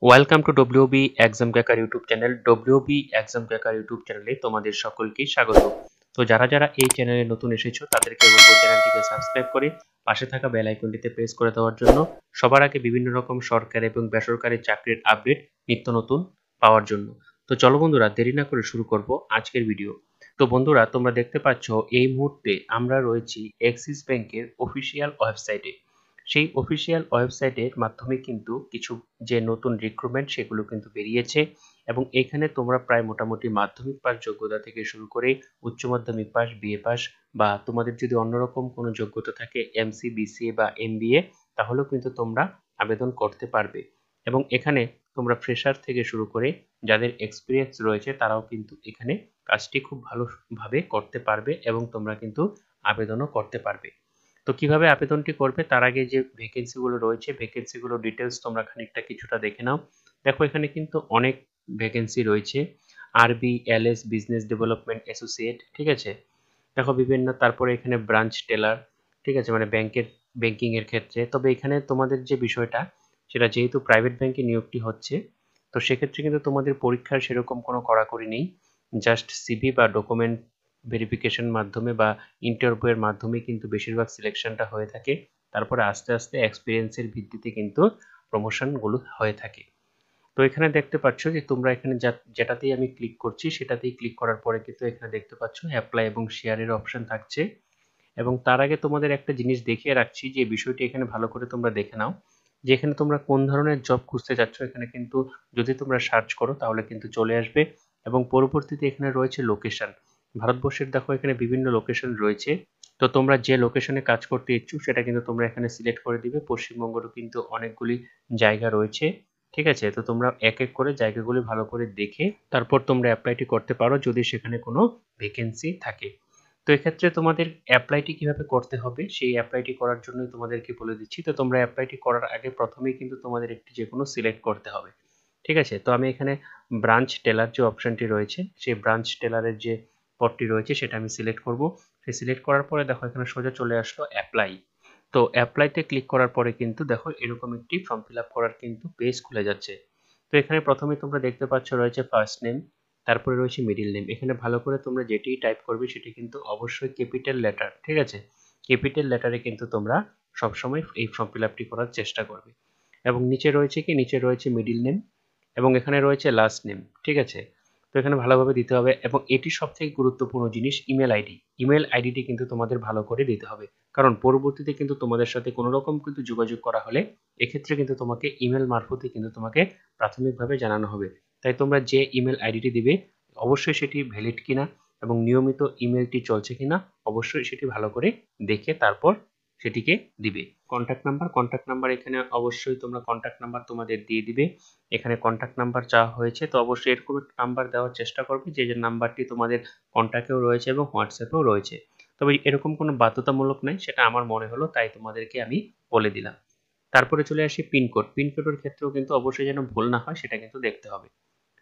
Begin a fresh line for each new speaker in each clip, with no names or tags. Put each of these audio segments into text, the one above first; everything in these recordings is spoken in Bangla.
Welcome to WB exam cracker YouTube channel. WB exam cracker YouTube চ্যানেলে তোমাদের সকলকে স্বাগত। তো যারা যারা এই চ্যানেলে নতুন এসেছো তাদেরকে বলবো চ্যানেলটিকে সাবস্ক্রাইব করে পাশে থাকা বেল আইকনটিতে প্রেস করে দেওয়ার জন্য, সবার আগে বিভিন্ন রকম সরকারি এবং বেসরকারি চাকরির আপডেট নিত্য নতুন পাওয়ার জন্য। তো চলো বন্ধুরা, দেরি না করে শুরু করব আজকের ভিডিও। তো বন্ধুরা, তোমরা দেখতে পাচ্ছ এই মুহূর্তে আমরা রয়েছি এক্সিস ব্যাংকের অফিসিয়াল ওয়েবসাইটে। সেই অফিসিয়াল ওয়েবসাইটের মাধ্যমে কিন্তু কিছু যে নতুন রিক্রুটমেন্ট সেগুলো কিন্তু বেরিয়েছে, এবং এখানে তোমরা প্রায় মোটামুটি মাধ্যমিক পাস যোগ্যতা থেকে শুরু করে উচ্চ মাধ্যমিক পাস, বিএ পাস, বা তোমাদের যদি অন্যরকম কোনো যোগ্যতা থাকে এমসি, বিসিএ বা এমবিএ, তাহলেও কিন্তু তোমরা আবেদন করতে পারবে। এবং এখানে তোমরা ফ্রেশার থেকে শুরু করে যাদের এক্সপিরিয়েন্স রয়েছে তারাও কিন্তু এখানে কাজটি খুব ভালোভাবে করতে পারবে এবং তোমরা কিন্তু আবেদনও করতে পারবে। তো কিভাবে আবেদনটি করবে তার আগে যে ভ্যাকেন্সিগুলো রয়েছে ভ্যাকেন্সিগুলো ডিটেলস তোমরা খানিকটা কিছুটা দেখে নাও। দেখো এখানে কিন্তু অনেক ভ্যাকেন্সি রয়েছে। আরবি এলএস বিজনেস ডেভেলপমেন্ট অ্যাসোসিয়েট, ঠিক আছে। দেখো বিভিন্ন, তারপরে এখানে ব্রাঞ্চ টেলার, ঠিক আছে, মানে ব্যাংকিং এর ক্ষেত্রে। তবে এখানে তোমাদের যে বিষয়টা, সেটা যেহেতু প্রাইভেট ব্যাংকে নিয়োগটি হচ্ছে, তো সেক্ষেত্রে কিন্তু তোমাদের পরীক্ষার সেরকম কোনো কড়াকড়ি নেই। জাস্ট সিভি বা ডকুমেন্ট ভেরিফিকেশন মাধ্যমে বা ইন্টারভিউ এর মাধ্যমে কিন্তু বেশিরভাগ সিলেকশনটা হয়ে থাকে। তারপরে আস্তে আস্তে এক্সপিরিয়েন্সের ভিত্তিতে কিন্তু প্রমোশনগুলো হয়ে থাকে। তো এখানে দেখতে পাচ্ছ যে তোমরা এখানে যেটাতেই আমি ক্লিক করছি সেটাতেই ক্লিক করার পরে কিন্তু এখানে দেখতে পাচ্ছ অ্যাপ্লাই এবং শেয়ারের অপশন থাকছে। এবং তার আগে তোমাদের একটা জিনিস দেখিয়ে রাখছি, যে বিষয়টি এখানে ভালো করে তোমরা দেখে নাও, যে এখানে তোমরা কোন ধরনের জব খুঁজতে যাচ্ছ এখানে কিন্তু যদি তোমরা সার্চ করো তাহলে কিন্তু চলে আসবে। এবং পরবর্তীতে এখানে রয়েছে লোকেশন। ভারতবর্ষের দেখো এখানে বিভিন্ন লোকেশন রয়েছে। তো তোমরা যে লোকেশনে কাজ করতে ইচ্ছুক সেটা কিন্তু তোমরা এখানে সিলেক্ট করে দিবে। পশ্চিমবঙ্গেরও কিন্তু অনেকগুলি জায়গা রয়েছে, ঠিক আছে। তো তোমরা এক এক করে জায়গাগুলি ভালো করে দেখে তারপর তোমরা অ্যাপ্লাইটি করতে পারো যদি সেখানে কোনো ভ্যাকেন্সি থাকে। তো এক্ষেত্রে তোমাদের অ্যাপ্লাইটি কিভাবে করতে হবে সেই অ্যাপ্লাইটি করার জন্য তোমাদেরকে বলে দিচ্ছি। তো তোমরা অ্যাপ্লাইটি করার আগে প্রথমেই কিন্তু তোমাদের একটি যে কোনো সিলেক্ট করতে হবে, ঠিক আছে। তো আমি এখানে ব্রাঞ্চ টেলার যে অপশনটি রয়েছে সেই ব্রাঞ্চ টেলারের যে পদটি রয়েছে সেটা আমি সিলেক্ট করব। সেই সিলেক্ট করার পরে দেখো এখানে সোজা চলে আসলো অ্যাপ্লাই। তো অ্যাপ্লাইতে ক্লিক করার পরে কিন্তু দেখো এরকম একটি ফর্ম ফিল আপ করার কিন্তু পেজ খুলে যাচ্ছে। তো এখানে প্রথমে তোমরা দেখতে পাচ্ছ রয়েছে ফার্স্ট নেম, তারপরে রয়েছে মিডিল নেম। এখানে ভালো করে তোমরা যেটি টাইপ করবে সেটি কিন্তু অবশ্যই ক্যাপিটাল লেটার, ঠিক আছে। ক্যাপিটাল লেটারে কিন্তু তোমরা সবসময় এই ফর্ম ফিল আপটি করার চেষ্টা করবে। এবং নিচে রয়েছে কি, নিচে রয়েছে মিডিল নেম এবং এখানে রয়েছে লাস্ট নেম, ঠিক আছে। তো এখানে ভালোভাবে দিতে হবে। এবং এটি সব থেকে গুরুত্বপূর্ণ জিনিস, ইমেল আইডি। ইমেল আইডিটি কিন্তু তোমাদের ভালো করে দিতে হবে, কারণ পরবর্তীতে কিন্তু তোমাদের সাথে কোনো রকম কিন্তু যোগাযোগ করা হলে এক্ষেত্রে কিন্তু তোমাকে ইমেল মারফতে কিন্তু তোমাকে প্রাথমিকভাবে জানানো হবে। তাই তোমরা যে ইমেল আইডিটি দিবে অবশ্যই সেটি ভ্যালিড কিনা এবং নিয়মিত ইমেলটি চলছে কিনা অবশ্যই সেটি ভালো করে দেখে তারপর সেটিকে দিবে। কন্ট্যাক্ট নাম্বার এখানে অবশ্যই তোমরা কন্ট্যাক্ট নাম্বার তোমাদের দিয়ে দিবে। এখানে কন্ট্যাক্ট নাম্বার চাওয়া হয়েছে, তো অবশ্যই এরকম একটা নাম্বার দেওয়ার চেষ্টা করবে যে যে নাম্বারটি তোমাদের কন্ট্যাক্টেও রয়েছে এবং হোয়াটসঅ্যাপেও রয়েছে। তবে এরকম কোনো বাধ্যতামূলক নাই, সেটা আমার মনে হলো তাই তোমাদেরকে আমি বলে দিলাম। তারপরে চলে আসি পিনকোড। পিনকোডের ক্ষেত্রেও কিন্তু অবশ্যই যেন ভুল না হয় সেটা কিন্তু দেখতে হবে,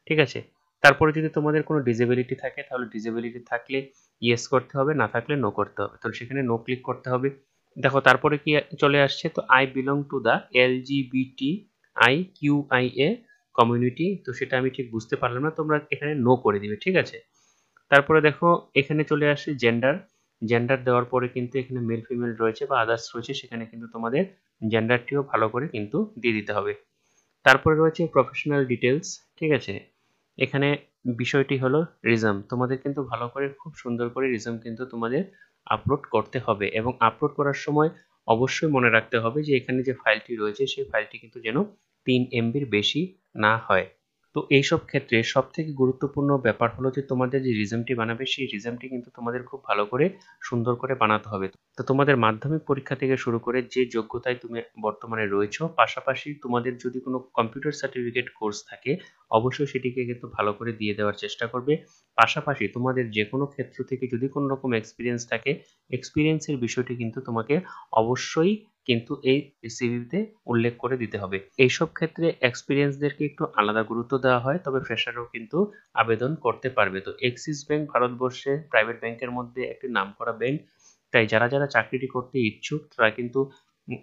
ঠিক আছে। তারপরে যদি তোমাদের কোনো ডিসেবিলিটি থাকে তাহলে ডিসেবিলিটি থাকলে ইয়েস করতে হবে, না থাকলে নো করতে হবে। তো সেখানে নো ক্লিক করতে হবে। দেখো তারপরে কি চলে আসছে, তো I belong to the LGBT I Q I A community. তো সেটা আমি ঠিক বুঝতে পারলাম না, তোমরা এখানে নো করে দিবে, ঠিক আছে। তারপরে দেখো এখানে চলে আসে জেন্ডার। জেন্ডার দেওয়ার পরে কিন্তু এখানে মেল ফিমেল রয়েছে বা আদার্স রয়েছে, সেখানে কিন্তু তোমাদের জেন্ডারটিও ভালো করে কিন্তু দিয়ে দিতে হবে। তারপরে রয়েছে প্রফেশনাল ডিটেলস, ঠিক আছে। এখানে বিষয়টি হলো রিজম। তোমাদের কিন্তু ভালো করে খুব সুন্দর করে রিজম কিন্তু তোমাদের আপলোড করতে হবে, এবং আপলোড করার সময় অবশ্যই মনে রাখতে হবে যে এখানে যে ফাইলটি রয়েছে সেই ফাইলটি কিন্তু যেন 3 MBর বেশি না হয়। তো এইসব ক্ষেত্রে সব থেকে গুরুত্বপূর্ণ ব্যাপার হলো যে তোমাদের যে রিজমটি বানাবে সেই রিজমটি কিন্তু তোমাদের খুব ভালো করে সুন্দর করে বানাতে হবে। তো তোমাদের মাধ্যমিক পরীক্ষা থেকে শুরু করে যে যোগ্যতায় তুমি বর্তমানে রয়েছো, পাশাপাশি তোমাদের যদি কোনো কম্পিউটার সার্টিফিকেট কোর্স থাকে অবশ্যই সেটিকে কিন্তু ভালো করে দিয়ে দেওয়ার চেষ্টা করবে। পাশাপাশি তোমাদের যে কোনো ক্ষেত্র থেকে যদি কোনো রকম এক্সপিরিয়েন্স থাকে, এক্সপিরিয়েন্সের বিষয়টি কিন্তু তোমাকে অবশ্যই কিন্তু এই সিভিতে উল্লেখ করে দিতে হবে। এইসব ক্ষেত্রে এক্সপিরিয়েন্সদেরকে একটু আলাদা গুরুত্ব দেওয়া হয়, তবে ফ্রেশারও কিন্তু আবেদন করতে পারবে। তো এক্সিস ব্যাংক ভারতবর্ষে প্রাইভেট ব্যাংকের মধ্যে একটি নামকরা ব্যাংক। তাই যারা যারা চাকরিটি করতে ইচ্ছুক তারা কিন্তু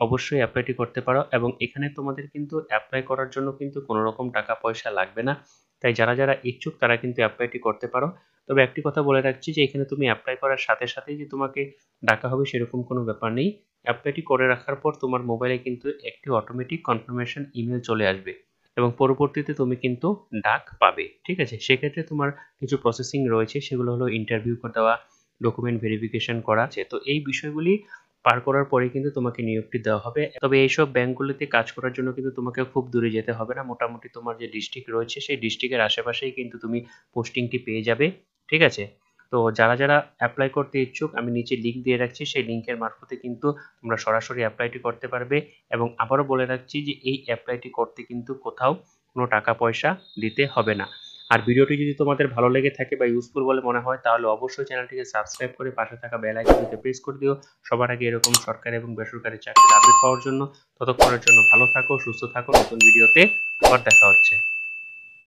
অবশ্যই অ্যাপ্লাইটি করতে পারো এবং এখানে তোমাদের কিন্তু অ্যাপ্লাই করার জন্য কিন্তু কোনো রকম টাকা পয়সা লাগবে না। তাই যারা ইচ্ছুক তারা কিন্তু অ্যাপ্লাইটি করতে পারো। তবে একটি কথা বলে রাখছি যে এখানে তুমি অ্যাপ্লাই করার সাথে সাথেই যে তোমাকে ডাকা হবে সেরকম কোনো ব্যাপার নেই। অ্যাপ্লাইটি করে রাখার পর তোমার মোবাইলে কিন্তু একটি অটোমেটিক কনফার্মেশন ইমেল চলে আসবে এবং পরবর্তীতে তুমি কিন্তু ডাক পাবে। ঠিক আছে? সেক্ষেত্রে তোমার কিছু প্রসেসিং রয়েছে, সেগুলো হলো ইন্টারভিউ দেওয়া, ডকুমেন্ট ভেরিফিকেশন করা আছে। তো এই বিষয়গুলি পার করার পরে কিন্তু তোমাকে নিয়োগটি দেওয়া হবে। তবে এইসব ব্যাংকগুলোতে কাজ করার জন্য কিন্তু তোমাকে খুব দূরে যেতে হবে না। মোটামুটি তোমার যে ডিস্ট্রিক্ট রয়েছে সেই ডিস্ট্রিক্টের আশেপাশেই কিন্তু তুমি পোস্টিংটি পেয়ে যাবে। ঠিক আছে? তো যারা অ্যাপ্লাই করতে ইচ্ছুক আমি নিচে লিঙ্ক দিয়ে রাখছি, সেই লিঙ্কের মারফতে কিন্তু তোমরা সরাসরি অ্যাপ্লাইটি করতে পারবে এবং আবারও বলে রাখছি যে এই অ্যাপ্লাইটি করতে কিন্তু কোথাও কোনো টাকা পয়সা দিতে হবে না। আর ভিডিওটি যদি তোমাদের ভালো লেগে থাকে বা ইউজফুল বলে মনে হয় তাহলে অবশ্যই চ্যানেলটিকে সাবস্ক্রাইব করে পাশে থাকা বেল আইকনটিতে প্রেস করে দিও সবার আগে এরকম সরকারি এবং বেসরকারি চাকরির আপডেট পাওয়ার জন্য। ততক্ষণের জন্য ভালো থাকো, সুস্থ থাকো। নতুন ভিডিওতে আবার দেখা হচ্ছে।